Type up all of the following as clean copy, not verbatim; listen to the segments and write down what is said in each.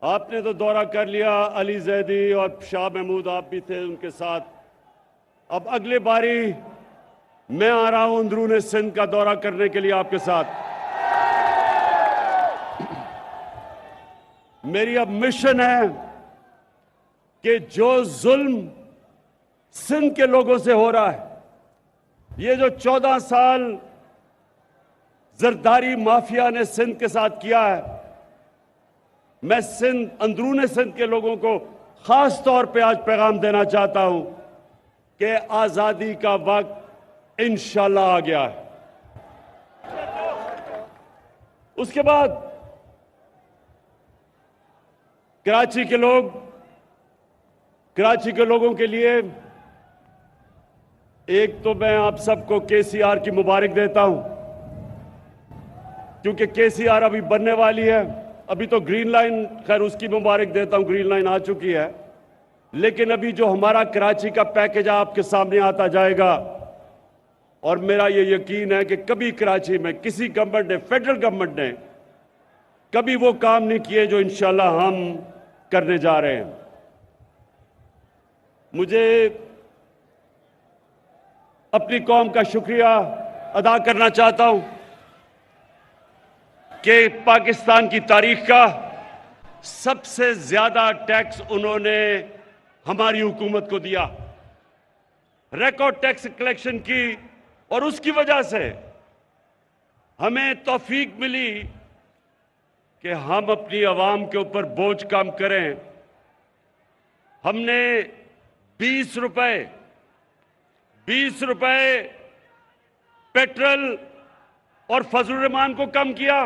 आपने तो दौरा कर लिया, अली जैदी और शाह महमूद आप भी थे उनके साथ। अब अगली बारी मैं आ रहा हूं अंदरूनी सिंध का दौरा करने के लिए आपके साथ। मेरी अब मिशन है कि जो जुल्म सिंध के लोगों से हो रहा है, ये जो 14 साल जरदारी माफिया ने सिंध के साथ किया है, मैं अंदरूनी सिंध के लोगों को खास तौर पे आज पैगाम देना चाहता हूं कि आजादी का वक्त इंशाल्लाह आ गया है। उसके बाद कराची के लोगों के लिए एक तो मैं आप सबको केसीआर की मुबारक देता हूं, क्योंकि केसीआर अभी बनने वाली है। अभी तो ग्रीन लाइन, खैर उसकी मुबारक देता हूं, ग्रीन लाइन आ चुकी है। लेकिन अभी जो हमारा कराची का पैकेज आपके सामने आता जाएगा, और मेरा ये यकीन है कि कभी कराची में किसी गवर्नमेंट ने, फेडरल गवर्नमेंट ने कभी वो काम नहीं किए जो इंशाल्लाह हम करने जा रहे हैं। मुझे अपनी कौम का शुक्रिया अदा करना चाहता हूं कि पाकिस्तान की तारीख का सबसे ज्यादा टैक्स उन्होंने हमारी हुकूमत को दिया, रिकॉर्ड टैक्स कलेक्शन की, और उसकी वजह से हमें तौफीक मिली कि हम अपनी आवाम के ऊपर बोझ कम करें। हमने 20 रुपए पेट्रोल और फजलुर रहमान को कम किया।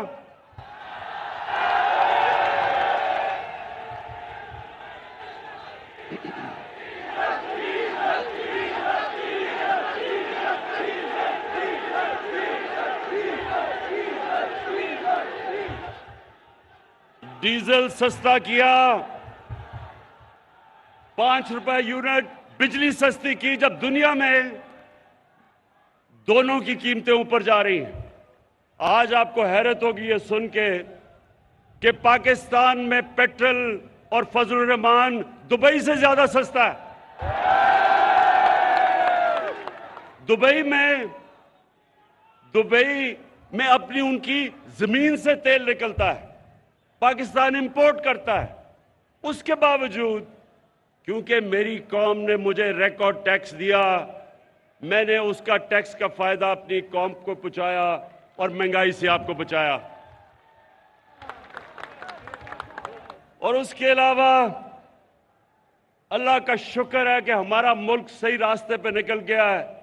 डीजल सस्ता किया, 5 रुपए यूनिट बिजली सस्ती की, जब दुनिया में दोनों की कीमतें ऊपर जा रही हैं। आज आपको हैरत होगी ये सुन के कि पाकिस्तान में पेट्रोल और फजलुर रहमान दुबई से ज्यादा सस्ता है। दुबई में अपनी उनकी जमीन से तेल निकलता है, पाकिस्तान इंपोर्ट करता है। उसके बावजूद, क्योंकि मेरी कौम ने मुझे रिकॉर्ड टैक्स दिया, मैंने उसका टैक्स का फायदा अपनी कौम को पहुंचाया और महंगाई से आपको बचाया। और उसके अलावा अल्लाह का शुक्र है कि हमारा मुल्क सही रास्ते पे निकल गया है।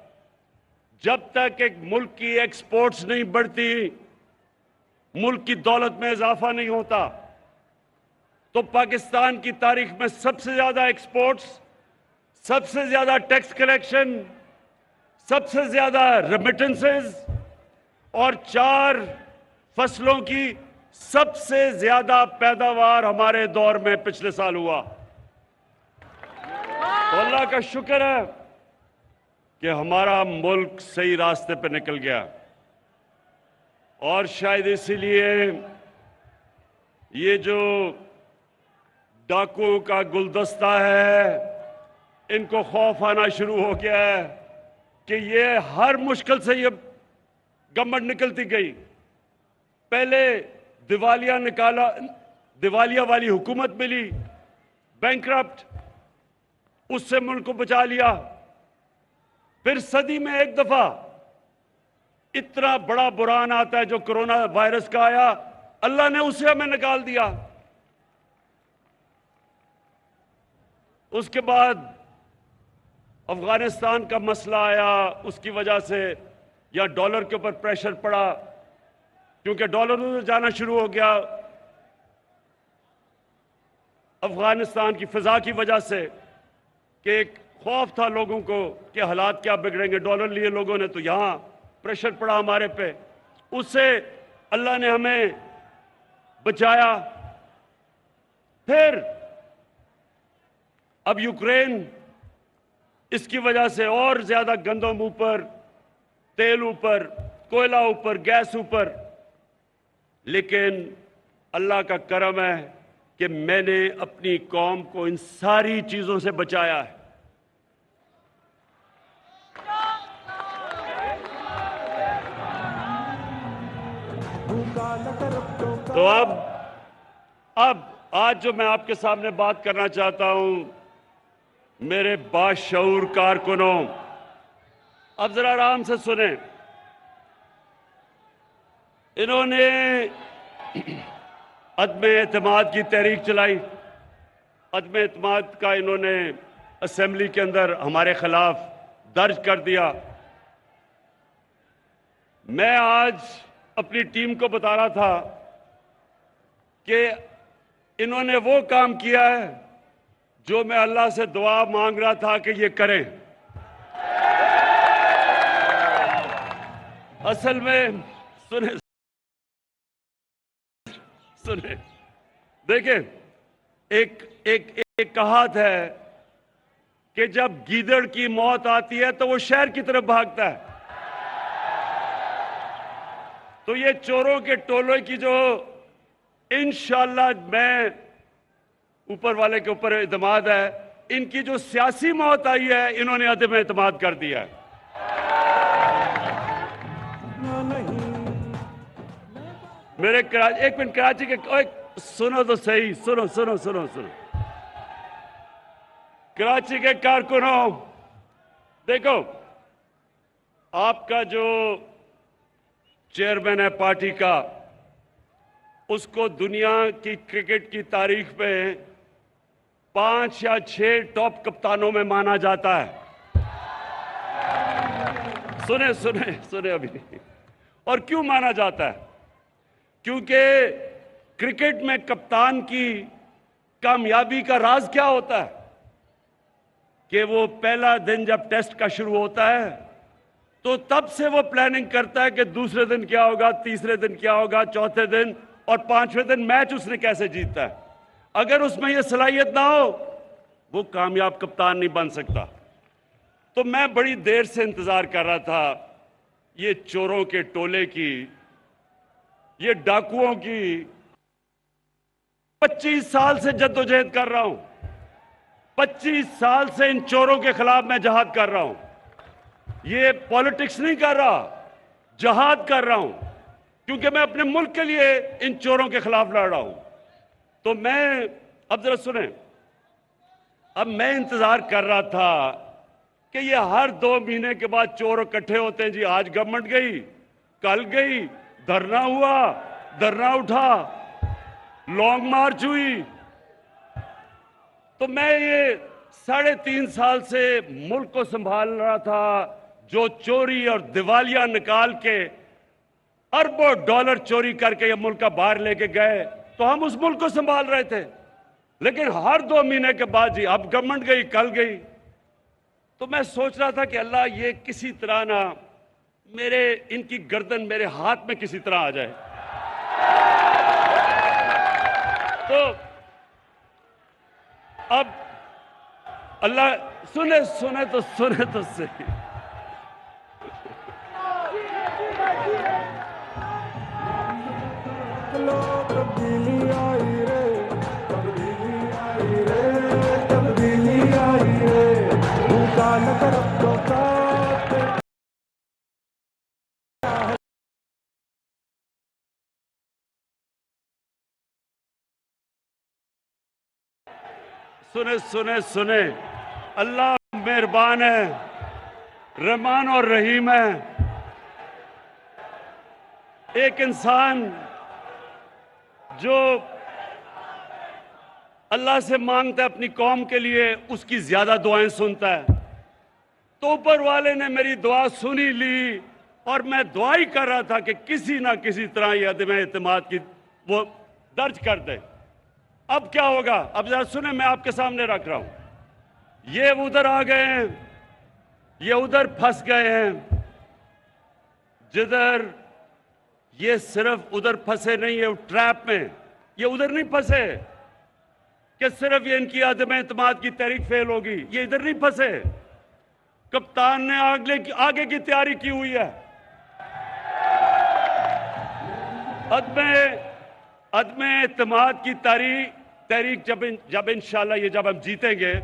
जब तक एक मुल्क की एक्सपोर्ट्स नहीं बढ़ती, मुल्क की दौलत में इजाफा नहीं होता, तो पाकिस्तान की तारीख में सबसे ज्यादा एक्सपोर्ट्स, सबसे ज्यादा टैक्स कलेक्शन, सबसे ज्यादा रेमिटेंसेस और 4 फसलों की सबसे ज्यादा पैदावार हमारे दौर में पिछले साल हुआ। तो अल्लाह का शुक्र है कि हमारा मुल्क सही रास्ते पर निकल गया। और शायद इसीलिए ये जो डाकुओं का गुलदस्ता है, इनको खौफ आना शुरू हो गया है कि ये हर मुश्किल से ये गवर्नमेंट निकलती गई। पहले दिवालिया वाली हुकूमत मिली, बैंकरप्ट, उससे मुल्क को बचा लिया। फिर सदी में एक दफा इतना बड़ा बुरान आता है जो कोरोना वायरस का आया, अल्लाह ने उसे हमें निकाल दिया। उसके बाद अफगानिस्तान का मसला आया, उसकी वजह से या डॉलर के ऊपर प्रेशर पड़ा, क्योंकि डॉलर उधर जाना शुरू हो गया अफगानिस्तान की फिजा की वजह से, कि एक खौफ था लोगों को कि हालात क्या बिगड़ेंगे। डॉलर लिए लोगों ने, तो यहां प्रेशर पड़ा हमारे पे, उससे अल्लाह ने हमें बचाया। फिर अब यूक्रेन, इसकी वजह से और ज्यादा गंदम ऊपर, तेल ऊपर, कोयला ऊपर, गैस ऊपर। लेकिन अल्लाह का करम है कि मैंने अपनी कौम को इन सारी चीजों से बचाया है। तो अब आज जो मैं आपके सामने बात करना चाहता हूं, मेरे बाशऊर कारकुनों, अब जरा आराम से सुने। इन्होंने अदम एतमाद की तहरीक चलाई। अदम एतमाद का इन्होंने असेंबली के अंदर हमारे खिलाफ दर्ज कर दिया। मैं आज अपनी टीम को बता रहा था कि इन्होंने वो काम किया है जो मैं अल्लाह से दुआ मांग रहा था कि ये करें। असल में सुने सुने देखिए, एक कहावत है कि जब गीदड़ की मौत आती है तो वो शहर की तरफ भागता है। तो ये चोरों के टोलों की जो इंशाअल्लाह मैं ऊपर वाले के ऊपर एतमाद है, इनकी जो सियासी मौत आई है, इन्होंने अदम एतमाद कर दिया है। मेरे एक मिनट, कराची के सुनो तो सही, सुनो सुनो सुनो सुनो कराची के कारकुनों, देखो, आपका जो चेयरमैन है पार्टी का, उसको दुनिया की क्रिकेट की तारीख में 5 या 6 टॉप कप्तानों में माना जाता है। सुने सुने सुने अभी। और क्यों माना जाता है? क्योंकि क्रिकेट में कप्तान की कामयाबी का राज क्या होता है कि वो पहला दिन जब टेस्ट का शुरू होता है तो तब से वो प्लानिंग करता है कि दूसरे दिन क्या होगा, तीसरे दिन क्या होगा, चौथे दिन और 5वें दिन मैच उसने कैसे जीता है। अगर उसमें ये सलाहियत ना हो, वो कामयाब कप्तान नहीं बन सकता। तो मैं बड़ी देर से इंतजार कर रहा था ये चोरों के टोले की, ये डाकुओं की। 25 साल से जद्दोजहद कर रहा हूं, 25 साल से इन चोरों के खिलाफ मैं जहाद कर रहा हूं। ये पॉलिटिक्स नहीं कर रहा, जहाद कर रहा हूं, क्योंकि मैं अपने मुल्क के लिए इन चोरों के खिलाफ लड़ रहा हूं। तो मैं, अब जरा सुने, अब मैं इंतजार कर रहा था कि ये हर 2 महीने के बाद चोर इकट्ठे होते हैं जी। आज गवर्नमेंट गई, कल गई, धरना हुआ, धरना उठा, लॉन्ग मार्च हुई। तो मैं ये 3.5 साल से मुल्क को संभाल रहा था, जो चोरी और दिवालिया निकाल के अरबों डॉलर चोरी करके ये मुल्क का बाहर लेके गए, तो हम उस मुल्क को संभाल रहे थे। लेकिन हर 2 महीने के बाद जी, अब गवर्नमेंट गई, कल गई। तो मैं सोच रहा था कि अल्लाह, ये किसी तरह ना इनकी गर्दन मेरे हाथ में किसी तरह आ जाए। तो अब अल्लाह, सुने तो सही। तब्दीली आई रे, तब्दीली आई रे, तब्दीली आई रे, भूखा न तरफ का सुने, अल्लाह मेहरबान है, रहमान और रहीम है। एक इंसान जो अल्लाह से मांगता है अपनी कौम के लिए, उसकी ज्यादा दुआएं सुनता है। तो ऊपर वाले ने मेरी दुआ सुनी ली, और मैं दुआ ही कर रहा था कि किसी ना किसी तरह ये अदम एतमाद की वो दर्ज कर दे। अब क्या होगा, अब जरा सुने, मैं आपके सामने रख रहा हूं। ये उधर आ गए हैं, ये उधर फंस गए हैं। जिधर ये सिर्फ उधर फंसे नहीं है ट्रैप में, ये उधर नहीं फंसे कि सिर्फ ये इनकी अदम एतमाद की तहरीक फेल होगी, ये इधर नहीं फंसे। कप्तान ने आगे की तैयारी की हुई है। अदम एतमाद की तहरीक जब इंशाल्लाह ये जब हम जीतेंगे,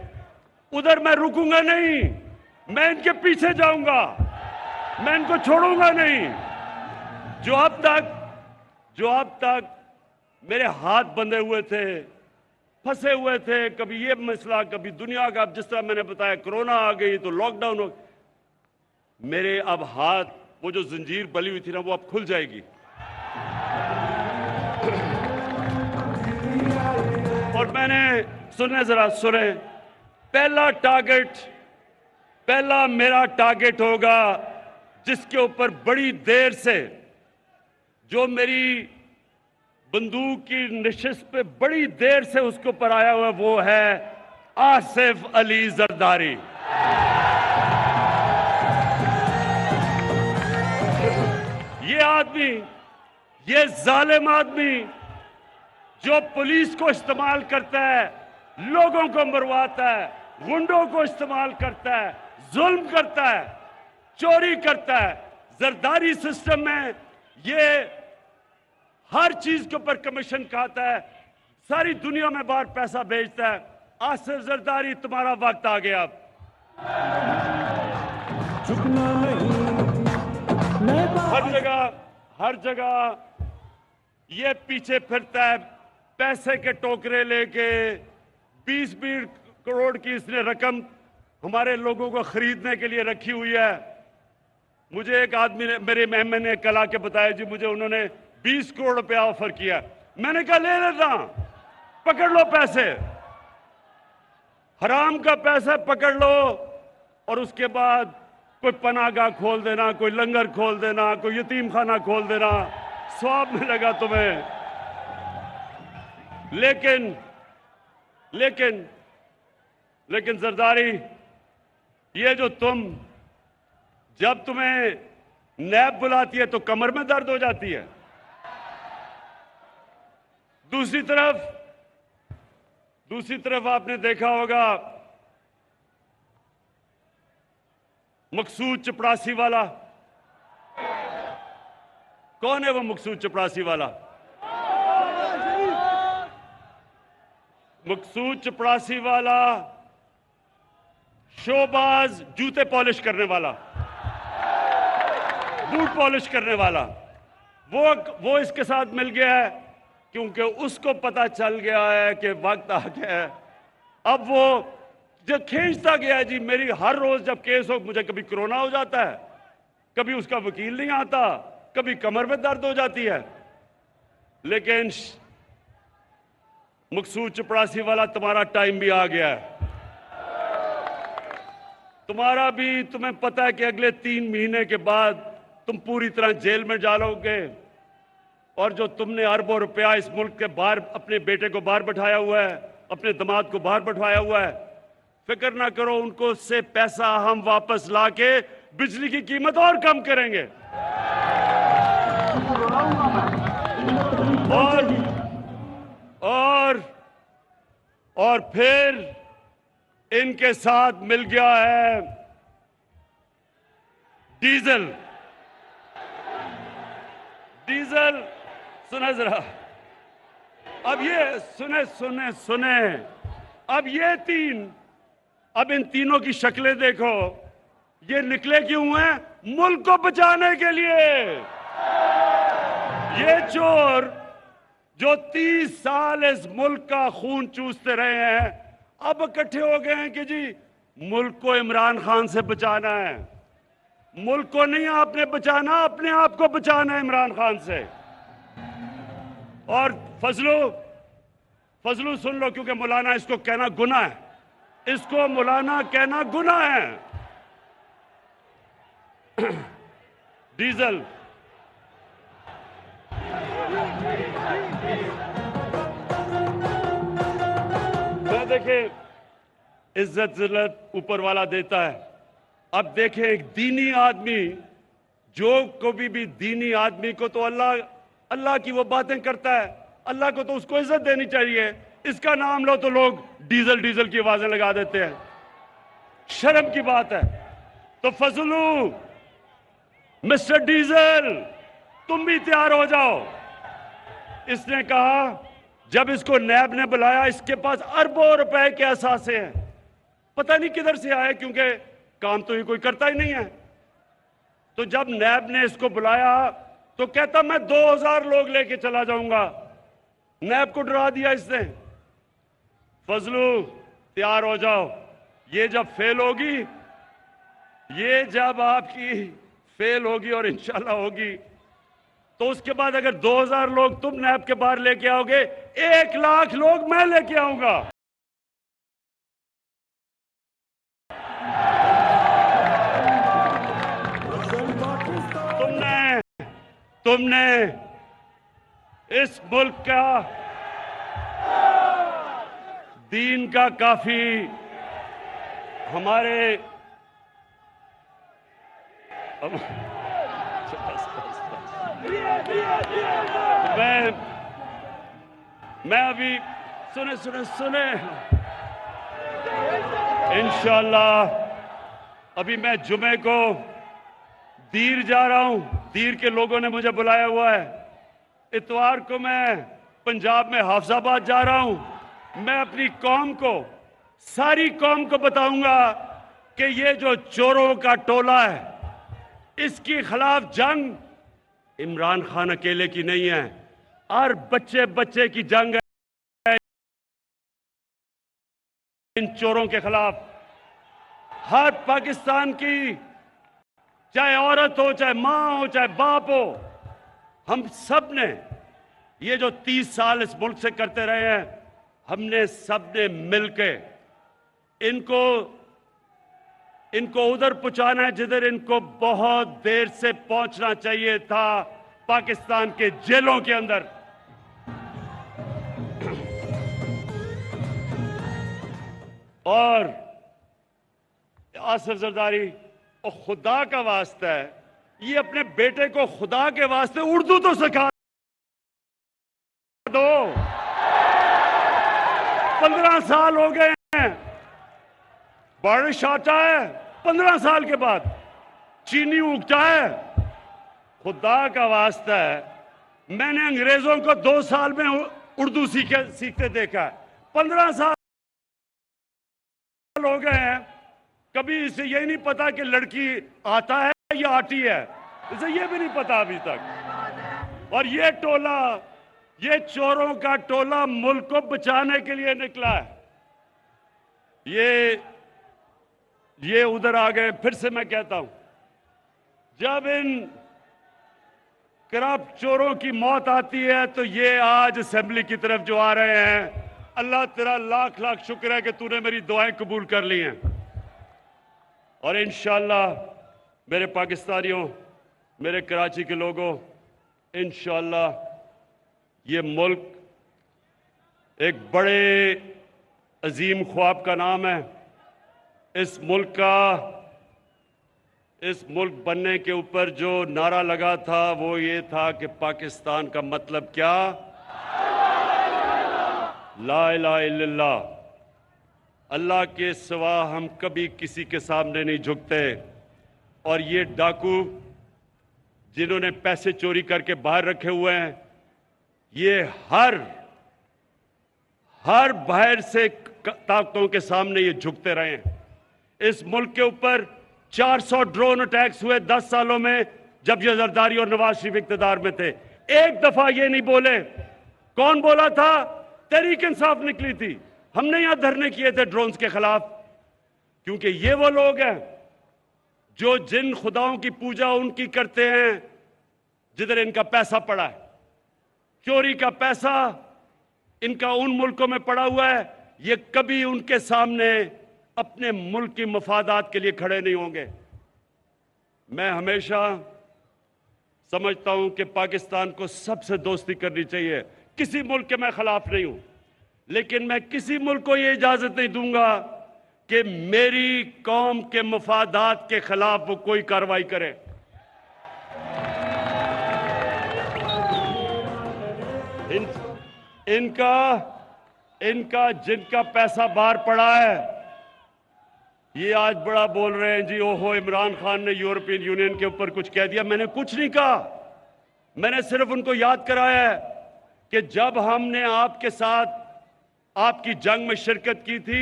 उधर मैं रुकूंगा नहीं, मैं इनके पीछे जाऊंगा, मैं इनको छोड़ूंगा नहीं। जो अब तक मेरे हाथ बंधे हुए थे, फंसे हुए थे, कभी ये मसला, कभी दुनिया का, अब जिस तरह मैंने बताया कोरोना आ गई तो लॉकडाउन हो, मेरे अब हाथ, वो जो जंजीर बली हुई थी ना, वो अब खुल जाएगी। और मैंने सुने, पहला मेरा टारगेट होगा जिसके ऊपर बड़ी देर से, जो मेरी बंदूक की नशिस्त पे बड़ी देर से उसके ऊपर आया हुआ, वो है आसिफ अली जरदारी। ये आदमी, ये जालिम आदमी जो पुलिस को इस्तेमाल करता है, लोगों को मरवाता है, गुंडों को इस्तेमाल करता है, जुल्म करता है, चोरी करता है। जरदारी सिस्टम में ये हर चीज के ऊपर कमीशन खाता है, सारी दुनिया में बाहर पैसा भेजता है। आसिफ जरदारी, तुम्हारा वक्त आ गया। अब झुकना नहीं, हर जगह ये पीछे फिरता है, पैसे के टोकरे लेके। 20-20 करोड़ की इसने रकम हमारे लोगों को खरीदने के लिए रखी हुई है। मुझे एक आदमी ने, मेरे मेहमान ने कल आके बताया, जी मुझे उन्होंने 20 करोड़ रुपया ऑफर किया। मैंने कहा ले लेता, पकड़ लो पैसे, हराम का पैसा पकड़ लो, और उसके बाद कोई पनाहगाह खोल देना, कोई लंगर खोल देना, कोई यतीम खाना खोल देना, स्वाब मिलेगा तुम्हें। लेकिन जरदारी, ये जो जब तुम्हें नैब बुलाती है तो कमर में दर्द हो जाती है। दूसरी तरफ आपने देखा होगा मकसूद चपरासी वाला। कौन है वो मकसूद चपरासी वाला? मकसूद चपरासी वाला शोबाज, जूते पॉलिश करने वाला, बूट पॉलिश करने वाला, वो इसके साथ मिल गया है, क्योंकि उसको पता चल गया है कि वक्त आ गया है। अब वो जो खींचता गया है, जी मेरी हर रोज जब केस हो, मुझे कभी कोरोना हो जाता है, कभी उसका वकील नहीं आता, कभी कमर में दर्द हो जाती है। लेकिन मकसूद चपरासी वाला, तुम्हारा टाइम भी आ गया है। तुम्हें पता है कि अगले 3 महीने के बाद तुम पूरी तरह जेल में डालोगे, और जो तुमने अरबों रुपया इस मुल्क के बाहर, अपने बेटे को बाहर बैठाया हुआ है, अपने दामाद को बाहर बैठाया हुआ है, फिक्र ना करो, उनको से पैसा हम वापस लाके बिजली की कीमत और कम करेंगे। और फिर इनके साथ मिल गया है डीजल। सुने जरा, अब ये सुने, अब इन तीनों की शक्लें देखो, ये निकले क्यों हैं? मुल्क को बचाने के लिए। ये चोर जो 30 साल इस मुल्क का खून चूसते रहे हैं, अब इकट्ठे हो गए हैं कि जी मुल्क को इमरान खान से बचाना है। मुल्क को नहीं आपने बचाना, अपने आप को बचाना है इमरान खान से। और फजलू सुन लो, क्योंकि मौलाना इसको कहना गुनाह है, इसको मौलाना कहना गुनाह है। डीजल मैं देखें, इज्जत जिल्लत ऊपर वाला देता है। अब देखें, एक दीनी आदमी, जो कभी भी दीनी आदमी को तो अल्लाह की वो बातें करता है, अल्लाह को तो उसको इज्जत देनी चाहिए। इसका नाम लो तो लोग डीजल की आवाजें लगा देते हैं, शर्म की बात है। तो फजलू, मिस्टर डीजल, तुम भी तैयार हो जाओ, इसने कहा, जब इसको नैब ने बुलाया, इसके पास अरबों रुपए के असासे हैं, पता नहीं किधर से आए, क्योंकि काम तो ये कोई करता ही नहीं है। तो जब नैब ने इसको बुलाया तो कहता मैं 2000 लोग लेके चला जाऊंगा। नैब को डरा दिया इसने। फजलू तैयार हो जाओ, ये जब फेल होगी, ये जब आपकी फेल होगी और इंशाल्लाह होगी, तो उसके बाद अगर 2000 लोग तुम नैब के बाहर लेके आओगे, 1 लाख लोग मैं लेके आऊंगा। तुमने इस मुल्क का दीन का काफी हमारे मैं अभी सुने इंशाल्लाह अभी मैं जुमे को दीर जा रहा हूं। दीर के लोगों ने मुझे बुलाया हुआ है। इतवार को मैं पंजाब में हाफजाबाद जा रहा हूं। मैं अपनी कौम को, सारी कौम को बताऊंगा कि ये जो चोरों का टोला है, इसके खिलाफ जंग इमरान खान अकेले की नहीं है, हर बच्चे बच्चे की जंग है इन चोरों के खिलाफ। हर पाकिस्तान की, चाहे औरत हो, चाहे मां हो, चाहे बाप हो, हम सब ने ये जो 30 साल इस मुल्क से करते रहे हैं, हमने सब ने मिलके इनको उधर पहुंचाना है जिधर इनको बहुत देर से पहुंचना चाहिए था, पाकिस्तान के जेलों के अंदर। और आसिफ जरदारी, और खुदा का वास्ता है, ये अपने बेटे को खुदा के वास्ते उर्दू तो सिखा दो। 15 साल हो गए हैं, बारिश आता है 15 साल के बाद, चीनी उगता है। खुदा का वास्ता है, मैंने अंग्रेजों को 2 साल में उर्दू सीखते देखा है। 15 साल हो गए हैं, कभी इसे यही नहीं पता कि लड़की आता है या आती है, इसे ये भी नहीं पता अभी तक। और ये टोला, ये चोरों का टोला मुल्क को बचाने के लिए निकला है। ये उधर आ गए। फिर से मैं कहता हूं, जब इन करप्ट चोरों की मौत आती है तो ये आज असेंबली की तरफ जो आ रहे हैं, अल्लाह तेरा लाख लाख शुक्र है कि तूने मेरी दुआएं कबूल कर ली हैं। और इंशाअल्लाह मेरे पाकिस्तानियों, मेरे कराची के लोगों, इंशाअल्लाह ये मुल्क एक बड़े अजीम ख्वाब का नाम है। इस मुल्क बनने के ऊपर जो नारा लगा था वो ये था कि पाकिस्तान का मतलब क्या? ला इलाहा इल्लल्लाह। अल्लाह के सिवा हम कभी किसी के सामने नहीं झुकते। और ये डाकू जिन्होंने पैसे चोरी करके बाहर रखे हुए हैं, ये हर बाहर से ताकतों के सामने ये झुकते रहे हैं। इस मुल्क के ऊपर 400 ड्रोन अटैक्स हुए 10 सालों में, जब ये जरदारी और नवाज शरीफ इख्तियार में थे। एक दफा ये नहीं बोले। कौन बोला था? तहरीक इंसाफ निकली थी। हमने यहां धरने किए थे ड्रोन्स के खिलाफ, क्योंकि ये वो लोग हैं जो जिन खुदाओं की पूजा उनकी करते हैं जिधर इनका पैसा पड़ा है। चोरी का पैसा इनका उन मुल्कों में पड़ा हुआ है। ये कभी उनके सामने अपने मुल्क की मफादात के लिए खड़े नहीं होंगे। मैं हमेशा समझता हूं कि पाकिस्तान को सबसे दोस्ती करनी चाहिए। किसी मुल्क के मैं खिलाफ नहीं हूं, लेकिन मैं किसी मुल्क को यह इजाजत नहीं दूंगा कि मेरी कौम के मफादात के खिलाफ वो कोई कार्रवाई करे। इनका जिनका पैसा बाहर पड़ा है, ये आज बड़ा बोल रहे हैं जी, ओहो इमरान खान ने यूरोपियन यूनियन के ऊपर कुछ कह दिया। मैंने कुछ नहीं कहा। मैंने सिर्फ उनको याद कराया है कि जब हमने आपके साथ आपकी जंग में शिरकत की थी,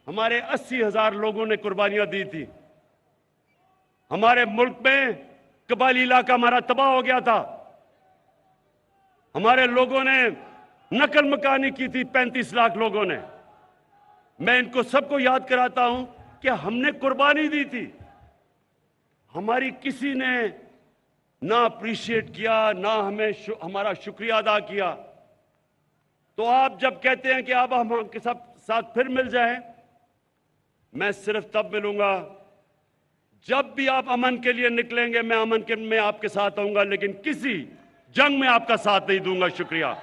हमारे 80,000 लोगों ने कुर्बानियां दी थी। हमारे मुल्क में कबायली इलाका हमारा तबाह हो गया था। हमारे लोगों ने नकल मकानी की थी, 35 लाख लोगों ने। मैं इनको सबको याद कराता हूं कि हमने कुर्बानी दी थी। हमारी किसी ने ना अप्रिशिएट किया, ना हमें हमारा शुक्रिया अदा किया। तो आप जब कहते हैं कि अब हम आपके साथ फिर मिल जाएं, मैं सिर्फ तब मिलूंगा जब भी आप अमन के लिए निकलेंगे। मैं अमन के में आपके साथ आऊंगा, लेकिन किसी जंग में आपका साथ नहीं दूंगा। शुक्रिया।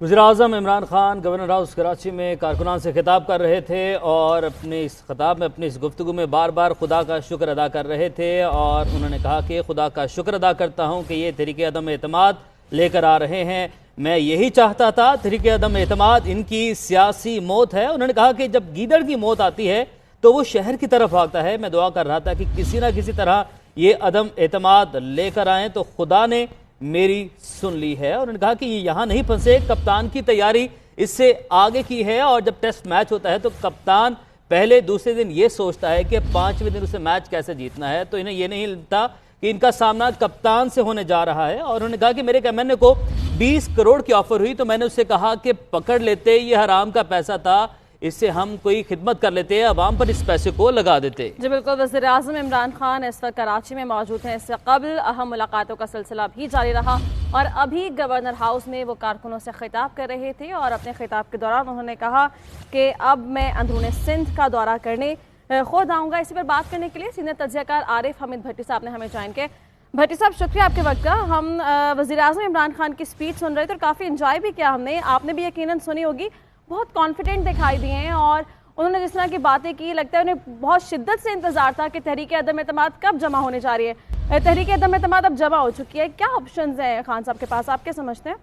वज़ीर-ए-आज़म इमरान खान गवर्नर हाउस कराची में कारकुनान से खिताब कर रहे थे और अपने इस खिताब में, अपनी इस गुफ्तगू में बार बार खुदा का शुक्र अदा कर रहे थे। और उन्होंने कहा कि खुदा का शुक्र अदा करता हूँ कि ये तहरीक अदम एतमाद लेकर आ रहे हैं। मैं यही चाहता था, तहरीक अदम एतमाद इनकी सियासी मौत है। उन्होंने कहा कि जब गीदड़ की मौत आती है तो वो शहर की तरफ भागता है। मैं दुआ कर रहा था कि किसी ना किसी तरह ये अदम एतमाद लेकर आएँ, तो खुदा ने मेरी सुन ली है। और उन्होंने कहा कि ये यहाँ नहीं फंसे, कप्तान की तैयारी इससे आगे की है। और जब टेस्ट मैच होता है तो कप्तान पहले दूसरे दिन ये सोचता है कि 5वें दिन उसे मैच कैसे जीतना है। तो इन्हें ये नहीं लगता कि इनका सामना कप्तान से होने जा रहा है। और उन्होंने कहा कि मेरे कैमरे को 20 करोड़ की ऑफर हुई तो मैंने उससे कहा कि पकड़ लेते, ये हराम का पैसा था, इससे हम कोई खिदमत कर लेते हैं, अवाम पर इस पैसे को लगा देते। जी बिल्कुल। वज़ीर-ए-आज़म इमरान खान इस वक्त कराची में मौजूद हैं। इससे कबल अहम मुलाकातों का सिलसिला भी जारी रहा और अभी गवर्नर हाउस में वो कारकुनों से खिताब कर रहे थे। और अपने खिताब के दौरान उन्होंने कहा कि अब मैं अंदरूनी सिंध का दौरा करने खुद आऊँगा। इसी पर बात करने के लिए सीनियर तज्ज़ियाकार आरिफ हमीद भट्टी साहब ने हमें ज्वाइन किया। भट्टी साहब, शुक्रिया आपके वक्त का। हम वज़ीर-ए-आज़म इमरान खान की स्पीच सुन रहे थे और काफ़ी इंजॉय भी किया हमने। आपने भी यकीनन सुनी होगी। बहुत कॉन्फिडेंट दिखाई दिए हैं और उन्होंने जिस तरह की बातें की, लगता है उन्हें बहुत शिद्दत से इंतजार था कि तहरीक अदम एतमाद कब जमा होने जा रही है। तहरीक अदम एतमाद अब जमा हो चुकी है, क्या ऑप्शंस हैं खान साहब के पास, आप क्या समझते हैं?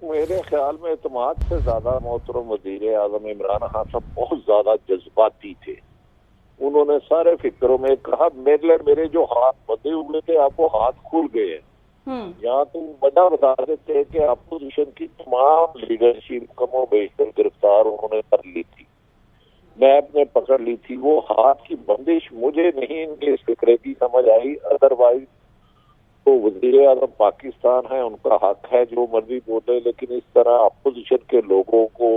मेरे ख्याल में एतमाद से ज्यादा मोहतरम वज़ीर-ए-आज़म इमरान खान साहब बहुत ज्यादा जज्बाती थे। उन्होंने सारे फिक्रों में कहा मेरे जो हाथ बंधे हुए थे अब वो हाथ खुल गए हैं। यहाँ तो बड़ा बता देते हैं कि अपोजिशन की तमाम लीडरशिप कमो बेशतर गिरफ्तार उन्होंने कर ली थी, मैप ने पकड़ ली थी। वो हाथ की बंदिश मुझे नहीं इनके इस फिक्रे की समझ आई। अदरवाइज तो वज़ीर-ए-आज़म पाकिस्तान है, उनका हक है जो मर्जी बोले, लेकिन इस तरह अपोजिशन के लोगों को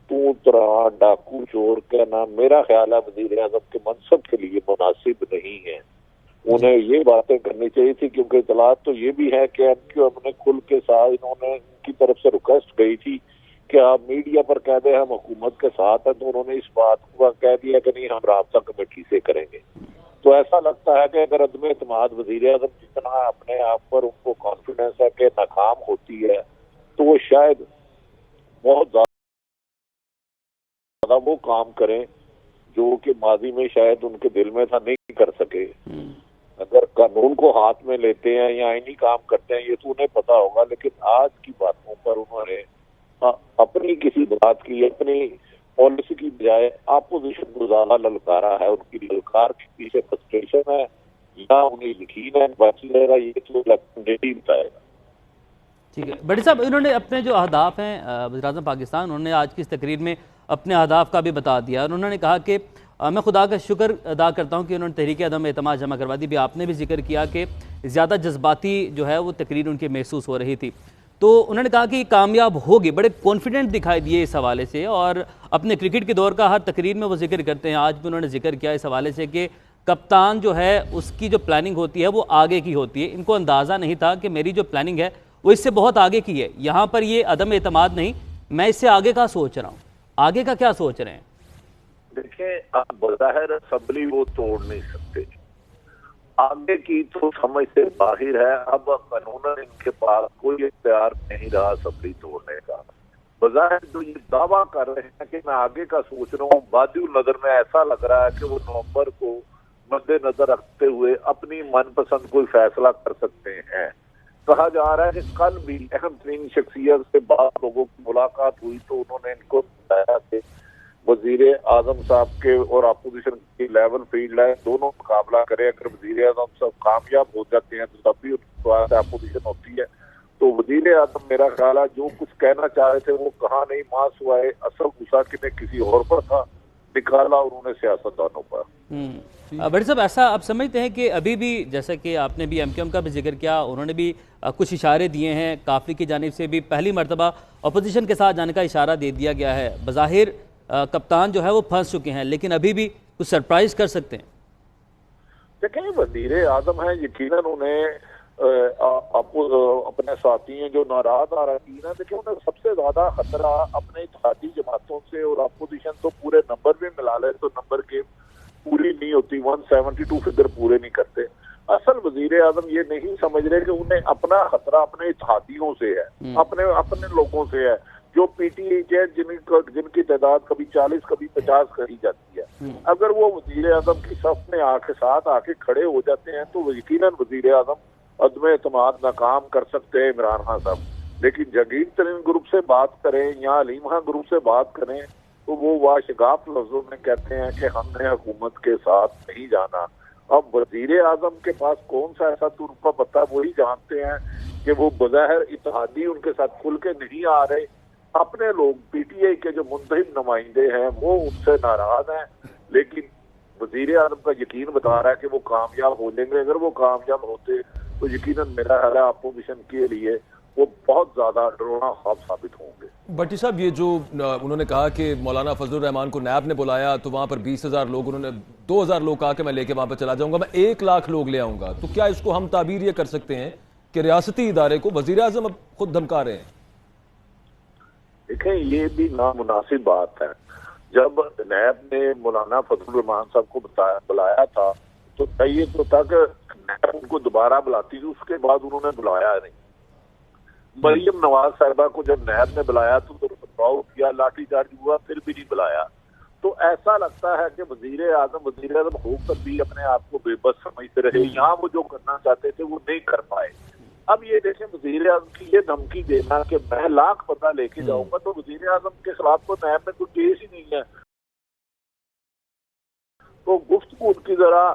तू तरह डाकू चोर कहना मेरा ख्याल है वज़ीर-ए-आज़म के मनसब के लिए मुनासिब नहीं है। उन्हें ये बातें करनी चाहिए थी, क्योंकि इतलात तो ये भी है कि एमक्यूएम ने खुल के साथ इन्होंने इनकी तरफ से रिक्वेस्ट गई थी कि आप मीडिया पर कह दें हम हुकूमत के साथ हैं, तो उन्होंने इस बात को कह दिया कि नहीं, हम राब्ता कमेटी से करेंगे। तो ऐसा लगता है कि अगर अदम एतमाद वज़ीर-ए-आज़म जितना अपने आप पर उनको कॉन्फिडेंस है कि नाकाम होती है, तो वो शायद बहुत ज्यादा वो काम करें जो कि माजी में शायद उनके दिल में था, नहीं कर सके। अगर कानून को हाथ में लेते हैं या आईनी काम करते हैं ये तो उन्हें पता होगा, लेकिन आज की बातों पर उन्होंने अपनी किसी बात की, अपनी पॉलिसी की बजाय अपोजिशन को ज्यादा ललकारा है। उनकी ललकार के पीछे फ्रस्ट्रेशन है या उन्हें यकीन है बच जाएगा, ये तो इलेक्शन बताएगा। ठीक है बड़ी साहब, इन्होंने अपने जो अहदाफ हैं वज़ीर-ए-आज़म पाकिस्तान, उन्होंने आज की इस तकरीर में अपने अहदाफ का भी बता दिया। और उन्होंने कहा कि मैं खुदा का शुक्र अदा करता हूं कि उन्होंने तहरीक अदम एतमाद जमा करवा दी। भी आपने भी जिक्र किया कि ज़्यादा जज्बाती जो है वो तकरीर उनकी महसूस हो रही थी, तो उन्होंने कहा कि कामयाब होगी। बड़े कॉन्फिडेंट दिखाई दिए इस हवाले से। और अपने क्रिकेट के दौर का हर तकरीर में वो जिक्र करते हैं। आज भी उन्होंने जिक्र किया इस हवाले से कि कप्तान जो है उसकी जो प्लानिंग होती है वो आगे की होती है। इनको अंदाज़ा नहीं था कि मेरी जो प्लानिंग है वो इससे बहुत आगे की है। यहाँ पर ये अदम एतमाद नहीं, मैं इससे आगे का सोच रहा हूँ। आगे का क्या सोच रहे हैं? देखिए, आप बज़ाहिर असम्बली वो तोड़ नहीं सकते, आगे की तो समझ से बाहर है। अब कानूनन इनके पास कोई इख्तियार नहीं रहा असम्बली तोड़ने का। बज़ाहिर जो ये दावा कर रहे हैं कि मैं आगे का सोच रहा हूँ, बादिल नजर में ऐसा लग रहा है कि वो नवंबर को मद्देनजर रखते हुए अपनी मनपसंद कोई फैसला कर सकते हैं। कहा जा रहा है कि कल भी अहम तरीन शख्सियत से 12 लोगों की मुलाकात हुई तो उन्होंने इनको बताया कि वजीर आजम साहब के और अपोजिशन की लेवल फील्ड है, दोनों मुकाबला करें। अगर वजीर आजम साहब कामयाब हो जाते हैं तो तब भी उनके पास अपोजिशन होती है। तो वजीर आजम मेरा ख्याल है जो कुछ कहना चाह रहे थे वो कहा नहीं, मां सुआए असल गुस्सा किसी और पर था, निकाला उन्होंने सियासतदानों पर। भट्टी साहब, ऐसा आप समझते हैं कि अभी भी, जैसा कि आपने भी एमक्यूएम का भी जिक्र किया, उन्होंने भी कुछ इशारे दिए हैं, काफिले की जानिब से भी पहली मरतबा अपोजिशन के साथ जाने का इशारा दे दिया गया है। बज़ाहिर कप्तान जो है वो फंस चुके हैं, लेकिन अभी भी कुछ सरप्राइज कर सकते हैं। देखें, वजीर आजम है, यकीनन उन्हें अपने साथी हैं जो नाराज आ रही है। देखिए, उन्हें सबसे ज्यादा खतरा अपने इत्तेहादी जमातों से, और अपोजिशन तो पूरे नंबर भी मिला ले तो नंबर के पूरी नहीं होती, 172 फिगर पूरे नहीं करते। असल वजीर आजम ये नहीं समझ रहे कि उन्हें अपना खतरा अपने इत्तेहादियों से है, अपने लोगों से है, जो पीटीआई के जिनकी तादाद कभी 40 कभी 50 करी जाती है। अगर वो वजीर आजम की सफ में साथ आके खड़े हो जाते हैं तो यकीनन वजीर आजम अदम एतमाद नाकाम कर सकते हैं इमरान खान साहब। लेकिन जगीर तरीन ग्रुप से बात करें या अलीम खान ग्रुप से बात करें तो वो वाशगाफ लफ्जों में कहते हैं कि हमने हुकूमत के साथ नहीं जाना। अब वजीर आजम के पास कौन सा ऐसा तुर्फा पता, वही जानते हैं कि वो बज़ाहिर इत्तेहादी उनके साथ खुल के नहीं आ रहे। अपने लोग पीटीआई के जो मुंतहिब नुमाइंदे हैं वो उनसे नाराज हैं, लेकिन वजीर आजम का यकीन बता रहा है कि वो कामयाब हो जाएंगे। अगर वो कामयाब होते तो यकीनन मेरा ख्याल है अपोजिशन के लिए वो बहुत ज्यादा डरावना ख्वाब साबित होंगे। भट्टी साहब, ये जो उन्होंने कहा कि मौलाना फजलुर रहमान को नैब ने बुलाया तो वहां पर 20,000 लोग, उन्होंने 2,000 लोग कहा कि मैं लेके वहां पर चला जाऊंगा, मैं 1 लाख लोग ले आऊंगा, तो क्या इसको हम ताबीर ये कर सकते हैं कि रियासती इदारे को वजीर आजम अब खुद धमका रहे हैं? देखें, ये भी नामुनासिब बात है। जब नैब ने मौलाना फजलुर रहमान साहब को बुलाया था तो चाहिए तो था कि नैब उनको दोबारा बुलाती थी, उसके बाद उन्होंने बुलाया नहीं। मरियम नवाज साहिबा को जब नैब ने बुलाया तो पथराव किया, लाठीचार्ज हुआ, फिर भी नहीं बुलाया। तो ऐसा लगता है कि वजीर आजम होकर भी अपने आप को बेबस समझते रहे, यहाँ वो जो करना चाहते थे वो नहीं कर पाए। अब ये देखें, वजीर आजम की ये धमकी देना कि मैं लाख बंदा लेके जाऊंगा, तो वजीर आजम के खिलाफ तो नैब में कोई केस ही नहीं है। तो गुफ्तगू उनकी जरा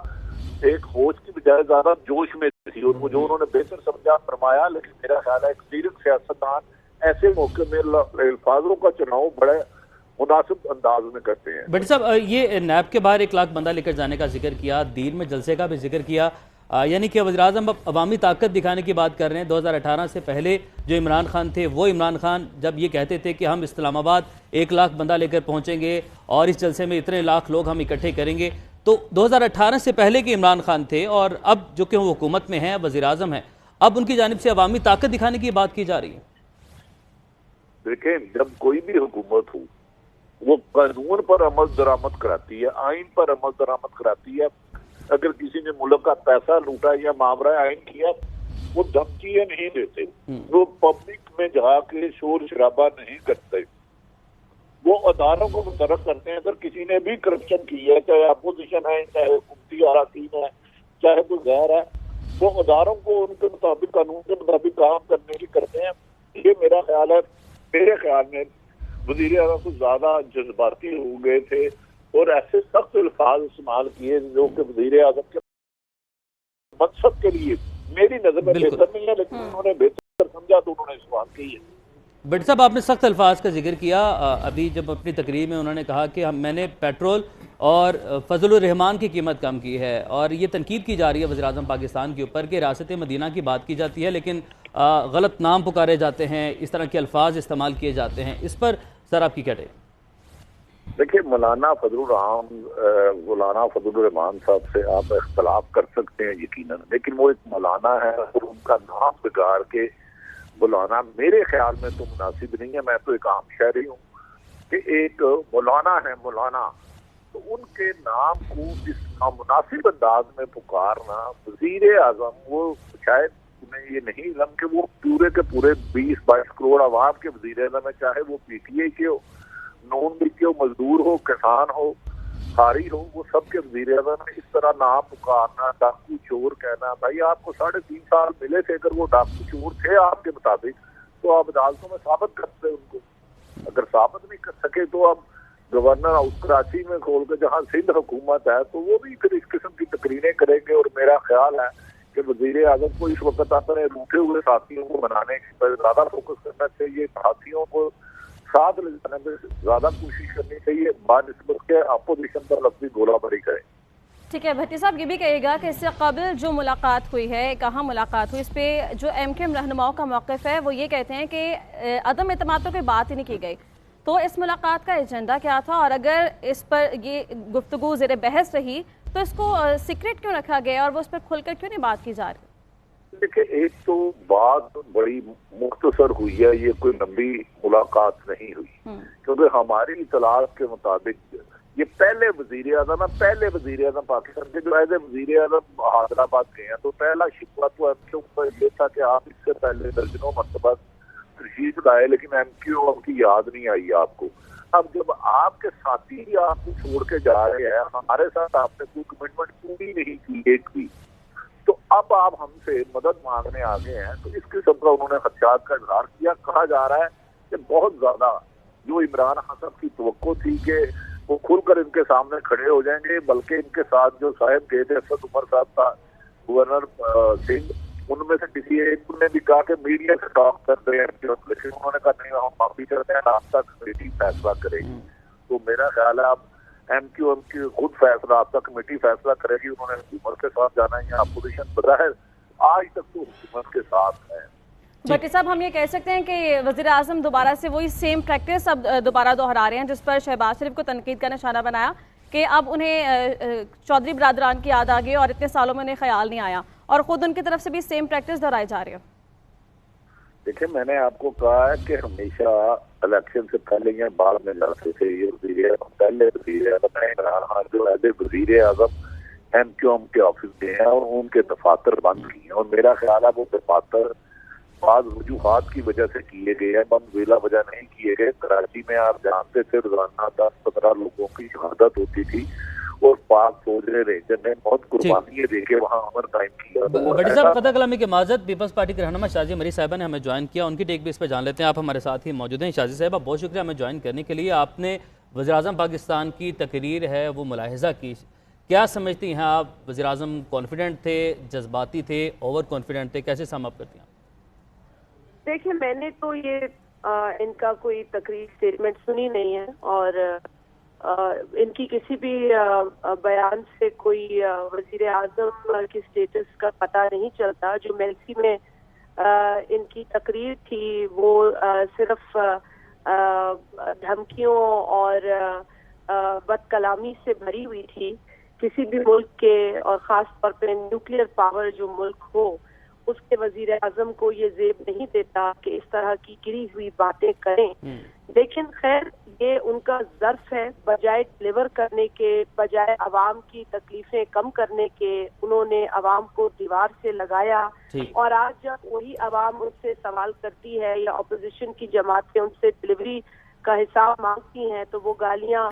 एक होश की बजाय ज्यादा जोश में थी, और जो उन्होंने बेहतर समझा फरमाया। लेकिन मेरा ख्याल है एक्सपीरियंस सियासतदान ऐसे मौके में अल्फाजों का चुनाव बड़े मुनासिब अंदाज में करते हैं। भट्टी साहब, ये नैब के बाहर 1 लाख बंदा लेकर जाने का जिक्र किया, दीन में जलसे का भी जिक्र किया, यानी कि वज़ीर आज़म अब अवामी ताकत दिखाने की बात कर रहे हैं। 2018 से पहले जो इमरान खान थे, वो इमरान खान जब ये कहते थे कि हम इस्लामाबाद 1 लाख बंदा लेकर पहुंचेंगे और इस जलसे में इतने लाख लोग हम इकट्ठे करेंगे, तो 2018 से पहले के इमरान खान थे, और अब जो कि वो हुकूमत में हैं, वज़ीर आज़म हैं, अब उनकी जानिब से अवामी ताकत दिखाने की बात की जा रही है। देखें, जब कोई भी हुकूमत हो वो कानून पर अमल दरामद कराती है, आइन पर अमल दरामद कराती है। अगर किसी ने मुल्क का पैसा लूटा या मामला आइन किया, वो धमकियां नहीं देते, वो पब्लिक में जाके शोर शराबा नहीं करते, वो अदारों को मुतरफ करते हैं। अगर किसी ने भी करप्शन की है, चाहे अपोजिशन है, चाहे हुकूमती अराकीन है, चाहे कोई गैर है, वो अदारों को उनके मुताबिक कानून के मुताबिक काम करने की करते हैं। ये मेरा ख्याल है। मेरे ख्याल में वज़ीर आज़म कुछ ज्यादा जज्बाती हो गए थे और ऐसे सख्त अल्फाज इस्तेमाल किए जो कि वज़ीर आज़म के मकसद के लिए मेरी नजर में बेहतर नहीं है, लेकिन उन्होंने बेहतर समझा तो उन्होंने सवाल किए। भट्टी साहब, आपने सख्त अल्फाज का जिक्र किया। अभी जब अपनी तकरीर में उन्होंने कहा कि मैंने पेट्रोल और फजलुर रहमान की कीमत कम की है, और ये तनकीद की जा रही है वज़ीर आज़म पाकिस्तान के ऊपर कि रियासत मदीना की बात की जाती है लेकिन गलत नाम पुकारे जाते हैं, इस तरह के अल्फाज इस्तेमाल किए जाते हैं। इस पर सर आपकी क्या राय? देखिए, मौलाना फजलुर रहमान साहब से आप इख्तलाफ कर सकते हैं यकीनन, लेकिन वो एक मौलाना है और उनका नाम बिगाड़ के बुलाना मेरे ख्याल में तो मुनासिब नहीं है। मैं तो एक आम शहरी हूँ कि एक मौलाना है मौलाना, तो उनके नाम को इस नामुनासिब अंदाज में पुकारना, वजीर आजम, वो शायद उन्हें ये नहीं लम कि वो पूरे के पूरे 20-22 करोड़ आवाम के वजीर आजम है, चाहे वो पीटीआई के हो, नॉन के हो, मजदूर हो, किसान हो, खारी हो, वो सबके वजीर आजम है। इस तरह नाम पुकारना, डाकू चोर कहना, भाई आपको 3.5 साल मिले थे, अगर वो डाकू चोर थे आपके मुताबिक तो आप अदालतों में साबित करते उनको। अगर साबित नहीं कर सके तो अब गवर्नर हाउस कराची में खोल के जहाँ सिंध हुकूमत है, तो वो भी फिर इस किस्म की तकरीरें करेंगे। और मेरा ख्याल है कि वजीर आजम को इस वक्त अपने रूठे हुए साथियों को बनाने पर ज्यादा फोकस करना चाहिए, साथियों को साथ ले जाने में ज्यादा कोशिश करनी चाहिए, बानिस्बत के अपोजिशन पर लफ्जी गोलाबारी करें। ठीक है भट्टी साहब, ये भी कहिएगा कि इससे कबल जो मुलाकात हुई है, कहाँ मुलाकात हुई, इस पे जो एमक्यूएम रहनुमाओं का मौक़िफ़ है वो ये कहते हैं कि अदम एतमाद तो कोई बात ही नहीं की गई। तो इस मुलाकात का एजेंडा क्या था, और अगर इस पर ये गुफ्तगू ज़ेर बहस रही तो इसको सीक्रेट क्यों रखा गया और वो उस पर खुलकर क्यों नहीं बात की जा रही? देखिए, एक तो बात बड़ी मुख्तसर हुई है, ये कोई लंबी मुलाकात नहीं हुई, क्योंकि हमारी इतलात के मुताबिक ये पहले वजीर आजम पाकिस्तान के जो एज ए वजीर आजम हैदराबाद गए हैं, तो पहला शिकवा तो एमक्यू पर ये था कि आप इससे पहले दर्जनों मरतबा तशरीफ लाए, लेकिन एमक्यू की याद नहीं आई आपको। अब जब आपके साथी ही आपको छोड़ के जा रहे हैं, हमारे साथ आपने कोई कमिटमेंट पूरी नहीं की एक भी, तो अब आप हमसे मदद मांगने आ गए हैं, तो इस किस्म का उन्होंने खदशात का इजहार किया। कहा जा रहा है कि बहुत ज्यादा जो इमरान खान साहब की तवक्को थी कि वो खुलकर इनके सामने खड़े हो जाएंगे, बल्कि इनके साथ जो साहब गए थे असद उमर साहब था, गवर्नर सिंह, उनमें से किसी एक ने भी कहा कि मीडिया से टॉक कर रहे हैं, लेकिन उन्होंने कहा नहीं, हम माफी करते हैं, रास्ता कमेटी फैसला करेगी। तो मेरा ख्याल है अब एमक्यू खुद फैसला, आपका कमेटी फैसला करेगी, उन्होंने हुकूमत के साथ जाना है या अपोजिशन बज़ाहिर आज तक तो हुकूमत के साथ है। भट्टी साहब, हम ये कह सकते हैं कि वज़ीर आज़म दोबारा से वही सेम प्रैक्टिस अब दोबारा दोहरा रहे हैं, जिस पर शहबाज शरीफ को तनकीद का निशाना बनाया कि अब उन्हें चौधरी बरादरान की याद आ गई और इतने सालों में उन्हें ख्याल नहीं आया, और खुद उनकी तरफ से भी सेम प्रैक्टिस दोहराई जा रही है। देखिए, मैंने आपको कहा है कि हमेशा इलेक्शन से पहले या बाद में जाते थे ये पहले वजीर आजम इमरान खान जो एज ए वजीर आजम एमक्यूएम के ऑफिस गए हैं और उनके दफातर बंद किए हैं, और मेरा ख्याल है वो दफातर बाद वजूहात की वजह से किए गए हैं, बंद बेला वजह नहीं किए गए। कराची में आप जानते थे रोजाना 10-15 लोगों की शहादत होती थी, और पाक फौज रेंजर ने बहुत कुर्बानियां देके वहाँ अमर कायम किया। भट्टी साहब, कतई कलामी के माजद पीपल्स पार्टी के रहनुमा शाजी मरी साहिबा ने हमें ज्वाइन किया, उनकी टेक भी इस पर जान लेते हैं। आप हमारे साथ ही मौजूद हैं। शाजी साहिबा, बहुत शुक्रिया हमें ज्वाइन करने के लिए। आपने वज़ीर आज़म पाकिस्तान की तकरीर है वो मुलाहिज़ा की, क्या समझती हैं आप? वज़ीर आज़म कॉन्फिडेंट थे, जज्बाती थे, ओवर कॉन्फिडेंट थे, कैसे सम अप करती हैं? देखिए, मैंने तो ये इनका कोई तकरीर स्टेटमेंट सुनी नहीं है, और इनकी किसी भी बयान से कोई वजीर आजम की स्टेटस का पता नहीं चलता। जो मेलसी में इनकी तकरीर थी वो सिर्फ धमकियों और बदकलामी से भरी हुई थी। किसी भी मुल्क के, और ख़ास तौर पे न्यूक्लियर पावर जो मुल्क हो, उसके वजीर आजम को ये जेब नहीं देता कि इस तरह की गिरी हुई बातें करें। लेकिन खैर, ये उनका ज़र्फ है, बजाय डिलीवर करने के, बजाय अवाम की तकलीफें कम करने के, उन्होंने अवाम को दीवार से लगाया। और आज जब वही अवाम उनसे सवाल करती है या अपोजिशन की जमातें उनसे डिलीवरी का हिसाब मांगती हैं, तो वो गालियां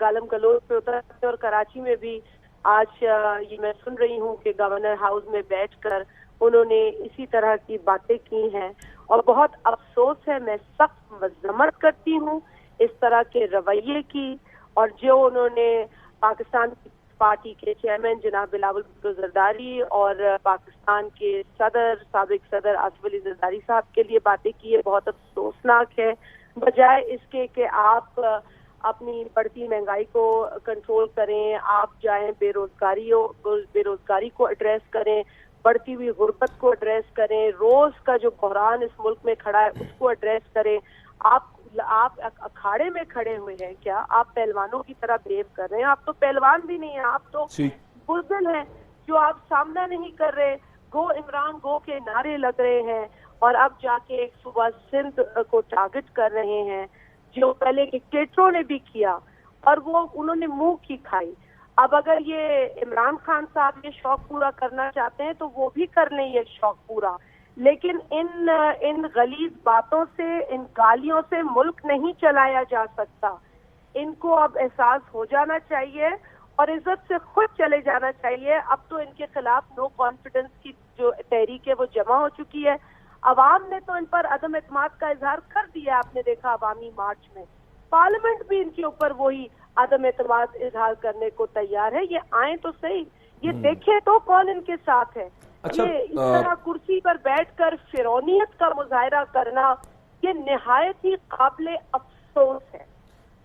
गालम गलोच पे उतरते। और कराची में भी आज ये मैं सुन रही हूँ कि गवर्नर हाउस में बैठकर उन्होंने इसी तरह की बातें की हैं, और बहुत अफसोस है, मैं सख्त मजम्मत करती हूँ इस तरह के रवैये की। और जो उन्होंने पाकिस्तान पार्टी के चेयरमैन जनाब बिलावल भुट्टो जरदारी और पाकिस्तान के साबिक सदर आसिफ अली जरदारी साहब के लिए बातें की है, बहुत अफसोसनाक है। बजाय इसके कि आप अपनी बढ़ती महंगाई को कंट्रोल करें, आप जाएं बेरोजगारी को एड्रेस करें, बढ़ती हुई गुर्बत को एड्रेस करें, रोज का जो बहरान इस मुल्क में खड़ा है उसको एड्रेस करें। आप अखाड़े में खड़े हुए हैं क्या? आप पहलवानों की तरह बिहेव कर रहे हैं। आप तो पहलवान भी नहीं है, आप तो बुज़दिल हैं जो आप सामना नहीं कर रहे। गो इमरान गो के नारे लग रहे हैं, और अब जाके एक सुबह सिंध को टारगेट कर रहे हैं, जो पहले डिक्टेटरों ने भी किया और वो उन्होंने मुंह की खाई। अब अगर ये इमरान खान साहब ये शौक पूरा करना चाहते हैं तो वो भी कर लें ये शौक पूरा, लेकिन इन गलीज बातों से, इन गालियों से मुल्क नहीं चलाया जा सकता। इनको अब एहसास हो जाना चाहिए और इज्जत से खुद चले जाना चाहिए। अब तो इनके खिलाफ नो कॉन्फिडेंस की जो तहरीक है वो जमा हो चुकी है। अवाम ने तो इन पर अदम एतमाद का इजहार कर दिया, आपने देखा अवामी मार्च में। पार्लियामेंट भी इनके ऊपर वही आदम एतमाद इजहार करने को तैयार है। ये आए तो सही, ये देखे तो कौन इनके साथ है। अच्छा, ये इस तरह कुर्सी पर बैठकर फिरौनियत का मुजाहरा करना ये निहायत ही काबिले अफसोस है।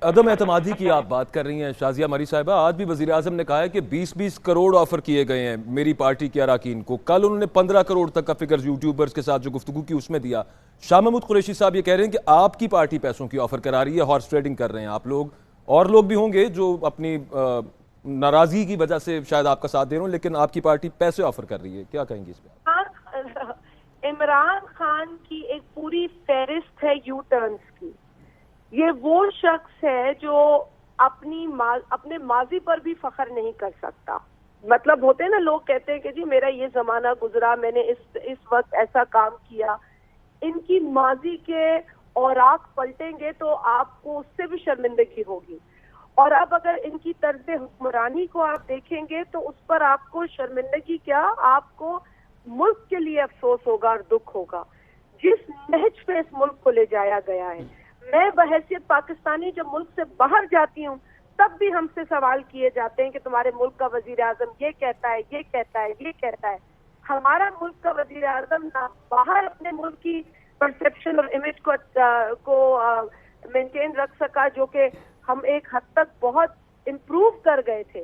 अदम एतमादी की आप बात कर रही हैं शाजिया मरी साहिबा, आज भी वजीर आजम ने कहा है कि 20-20 करोड़ ऑफर किए गए हैं मेरी पार्टी के अराकीन को। कल उन्होंने 15 करोड़ तक का फिगर यूट्यूबर्स के साथ जो गुफ्तगू की उसमें दिया। शाह महमूद कुरैशी साहब ये कह रहे हैं कि आपकी पार्टी पैसों की ऑफर करा रही है, हॉर्स ट्रेडिंग कर रहे हैं आप लोग। और लोग भी होंगे जो अपनी नाराजगी की वजह से शायद आपका साथ दे रहे हो, लेकिन आपकी पार्टी पैसे ऑफर कर रही है, क्या कहेंगे इस पर? इमरान खान की एक पूरी फेरिस्त है यू टर्न्स की। ये वो शख्स है जो अपने माजी पर भी फख्र नहीं कर सकता। मतलब होते हैं ना, लोग कहते हैं कि जी मेरा ये जमाना गुजरा, मैंने इस वक्त ऐसा काम किया। इनकी माजी के औराक पलटेंगे तो आपको उससे भी शर्मिंदगी होगी। और अब अगर इनकी तर्ज हुक्मरानी को आप देखेंगे तो उस पर आपको शर्मिंदगी क्या, आपको मुल्क के लिए अफसोस होगा और दुख होगा जिस नहज पे इस मुल्क को ले जाया गया है। मैं बहैसियत पाकिस्तानी जब मुल्क से बाहर जाती हूँ तब भी हमसे सवाल किए जाते हैं कि तुम्हारे मुल्क का वजीर आजम ये कहता है, ये कहता है, ये कहता है। हमारा मुल्क का वजीर आजम ना बाहर अपने मुल्क की परसेप्शन और इमेज को मेंटेन रख सका, जो कि हम एक हद तक बहुत इम्प्रूव कर गए थे,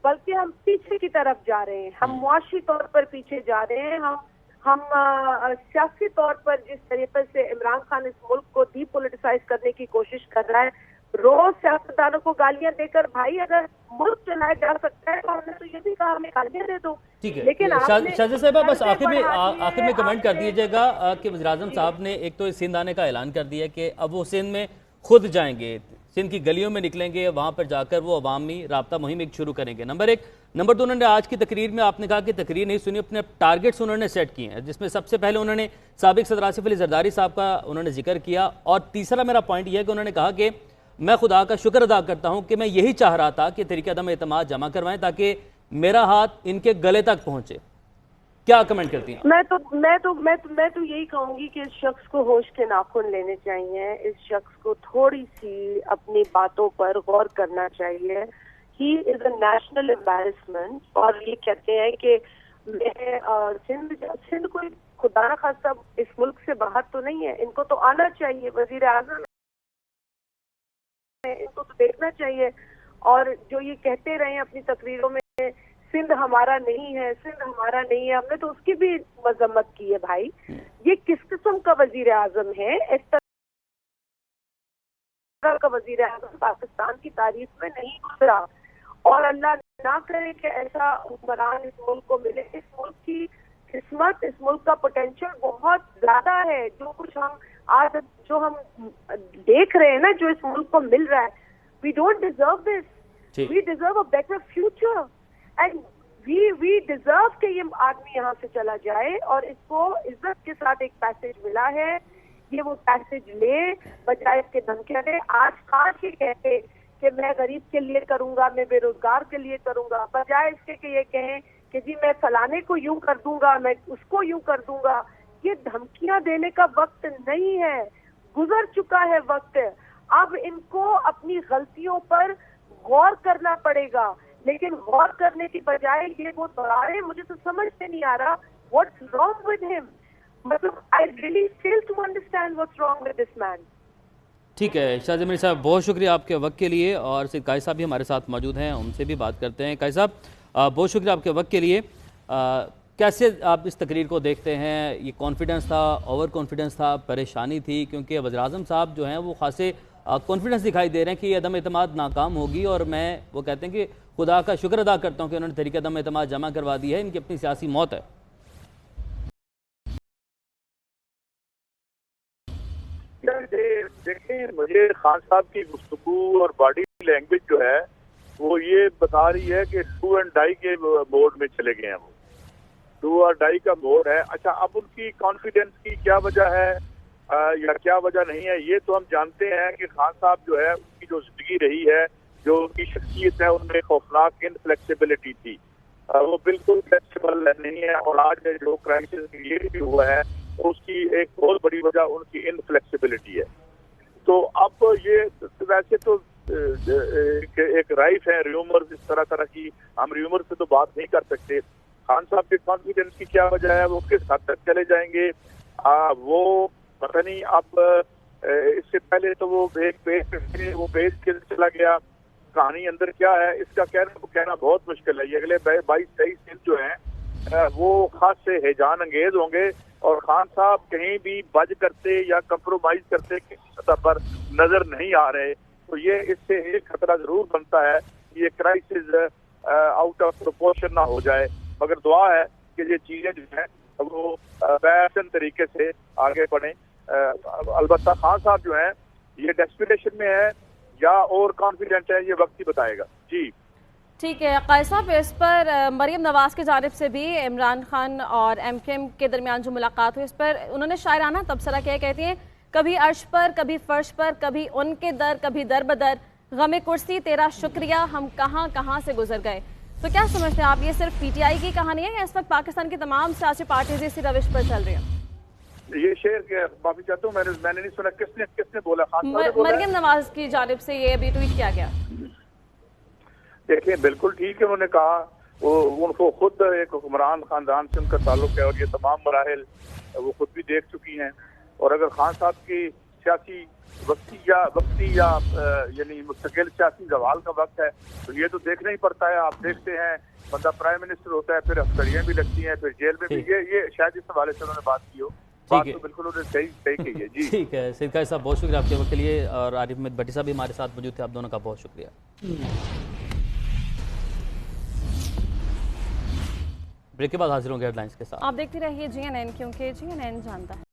बल्कि हम पीछे की तरफ जा रहे हैं। हम मुआशी तौर पर पीछे जा रहे हैं। हम सियासी तौर पर जिस तरीके से इमरान खान इस मुल्क को डीपोलिटिसाइज करने की कोशिश कर रहा है, रोज सियासतदानों को गालियां देकर, भाई अगर मुल्क चलाया जा सकता है तो हमने तो ये भी कहा हमें गालियां दे दो। ठीक है, लेकिन शाजिया साहिबा बस आखिर में कमेंट कर दीजिएगा कि वज़ीर आज़म साहब ने एक तो सिंध आने का ऐलान कर दिया कि अब वो सिंध में खुद जाएंगे, सिंध की गलियों में निकलेंगे, वहां पर जाकर वो अवामी राब्ता मुहिम एक शुरू करेंगे। नंबर एक। नंबर दो, उन्होंने आज की तकरीर में आपने कहा कि तकरीर नहीं सुनी, अपने टारगेट्स उन्होंने सेट किए हैं, जिसमें सबसे पहले उन्होंने साबिक सदर आसिफ अली जरदारी साहब का उन्होंने जिक्र किया। और तीसरा मेरा पॉइंट यह है कि उन्होंने कहा कि मैं खुदा का शुक्र अदा करता हूं कि मैं यही चाह रहा था कि तरीके अदम एतमाद जमा करवाएं ताकि मेरा हाथ इनके गले तक पहुंचे। क्या कमेंट करती हैं? मैं तो यही कहूंगी कि इस शख्स को होश के नाखून लेने चाहिए। इस शख्स को थोड़ी सी अपनी बातों पर गौर करना चाहिए। He is a national embarrassment. और ये कहते हैं कि मैं सिंध कोई खुदा न खास्ता इस मुल्क से बाहर तो नहीं है, इनको तो आना चाहिए। वजीर आजम इनको तो देखना चाहिए। और जो ये कहते रहे अपनी तकरीरों में सिंध हमारा नहीं है, सिंध हमारा नहीं है, हमने तो उसकी भी मजम्मत की है। भाई ये किस किस्म का वजीर आजम है? इस तरह का वजीर आजम पाकिस्तान की तारीख में नहीं गुजरा। और अल्लाह ना करे कि ऐसा हुक्मरान इस मुल्क को मिले। इस मुल्क की किस्मत, इस मुल्क का पोटेंशियल बहुत ज्यादा है। जो कुछ हम आज जो हम देख रहे हैं ना, जो इस मुल्क को मिल रहा है, we don't deserve this. We deserve a better future and we deserve कि ये आदमी यहाँ से चला जाए। और इसको इज्जत के साथ एक पैसेज मिला है, ये वो पैसेज ले, बजाय इसके धमकियां दे। आज ये कहते कि मैं गरीब के लिए करूंगा, मैं बेरोजगार के लिए करूंगा, बजाय इसके कि ये कहें कि जी मैं फलाने को यूं कर दूंगा, मैं उसको यूं कर दूंगा। ये धमकियां देने का वक्त नहीं है, गुजर चुका है वक्त। अब इनको अपनी गलतियों पर गौर करना पड़ेगा, लेकिन गौर करने की बजाय ये वो दोहराए। मुझे तो समझ में नहीं आ रहा व्हाट्स रॉन्ग विद हिम। मतलब I really fail to understand what's wrong with this man. ठीक है शाजिया मरी साहब, बहुत शुक्रिया आपके वक्त के लिए। और सिद्ध कायद साहब भी हमारे साथ मौजूद हैं, उनसे भी बात करते हैं। कायद साहब बहुत शुक्रिया आपके वक्त के लिए। कैसे आप इस तकरीर को देखते हैं? ये कॉन्फिडेंस था, ओवर कॉन्फिडेंस था, परेशानी थी? क्योंकि वज़ीर आज़म साहब जो हैं वो खासे कॉन्फिडेंस दिखाई दे रहे हैं कि ये अदम एतमाद नाकाम होगी। और वो कहते हैं कि खुदा का शुक्र अदा करता हूँ कि उन्होंने तरीके अदम एतमाद जमा करवा दी है, इनकी अपनी सियासी मौत है। देखिए, मुझे खान साहब की गुफ्तगू और बॉडी लैंग्वेज जो है वो ये बता रही है कि डू एंड डाई के मोड में चले गए हैं। वो डू और डाई का मोड है। अच्छा, अब उनकी कॉन्फिडेंस की क्या वजह है या क्या वजह नहीं है, ये तो हम जानते हैं कि खान साहब जो है उनकी जो जिंदगी रही है, जो उनकी शख्सियत है, उनमें खौफनाक इनफ्लेक्सिबिलिटी थी। वो बिल्कुल फ्लेक्सिबल नहीं है। और आज जो क्राइसिस क्रिएट भी हुआ है उसकी एक बहुत बड़ी वजह उनकी इनफ्लेक्सिबिलिटी है। तो अब ये वैसे तो एक राइफ है र्यूमर्स इस तरह की, हम र्यूमर से तो बात नहीं कर सकते। खान साहब के कॉन्फिडेंस की क्या वजह है, वो किस हद तक चले जाएंगे वो पता नहीं। अब इससे पहले तो वो एक पेज के चला गया, कहानी अंदर क्या है इसका कहना बहुत मुश्किल है। ये अगले 22-23 दिन जो है वो खास से हैजान अंगेज होंगे और खान साहब कहीं भी बज करते या कंप्रोमाइज करते किसी सतह पर नजर नहीं आ रहे। तो ये इससे एक खतरा जरूर बनता है कि ये क्राइसिस आउट ऑफ प्रोपोर्शन ना हो जाए, मगर दुआ है कि ये चीजें जो है वो बेहतरीन तरीके से आगे बढ़े। अलबत्ता खान साहब जो है ये डेस्पिरेशन में है या और कॉन्फिडेंट है, ये वक्त ही बताएगा। जी ठीक है कायद साहब, इस पर मरीम नवाज की जानिब से भी इमरान खान और MKM के दरमियान जो मुलाकात हुई, इस पर उन्होंने शायराना तबसरा किया। कहती हैं कभी अर्श पर, कभी फर्श पर, कभी उनके दर, कभी दर बदर, गमे कुर्सी तेरा शुक्रिया, हम कहाँ कहाँ से गुजर गए। तो क्या समझते हैं आप, ये सिर्फ PTI की कहानी है या इस वक्त पाकिस्तान की तमाम सियासी पार्टीज इसी रविश पर चल रही हैं? ये शेर माफी चाहता हूँ, मैंने नहीं सुना, किसने बोला? मरीम नवाज की जानिब से ये अभी ट्वीट किया गया। देखिए बिल्कुल ठीक है, उन्होंने कहा उनको खुद एक हुक्मरान खानदान से उनका ताल्लुक है और ये तमाम मराहिल वो खुद भी देख चुकी हैं। और अगर खान साहब की सियासी वक्ती या यानी मुस्तकिल सियासी जवाल का वक्त है तो ये तो देखना ही पड़ता है। आप देखते हैं बंदा प्राइम मिनिस्टर होता है, फिर अफसरियाँ भी लगती हैं, फिर जेल में भी। ये शायद इस हवाले से उन्होंने बात की हो। बात तो बिल्कुल उन्होंने सही कही है। जी ठीक है सैयद कायद साहब, बहुत शुक्रिया आपके वक्त के लिए। और आरिफ अहमद भट्टी साहब भी हमारे साथ मौजूद थे, आप दोनों का बहुत शुक्रिया। ब्रेक के बाद हाजिर होंगे हेडलाइंस के साथ। आप देखते रहिए GNN, क्योंकि GNN जानता है।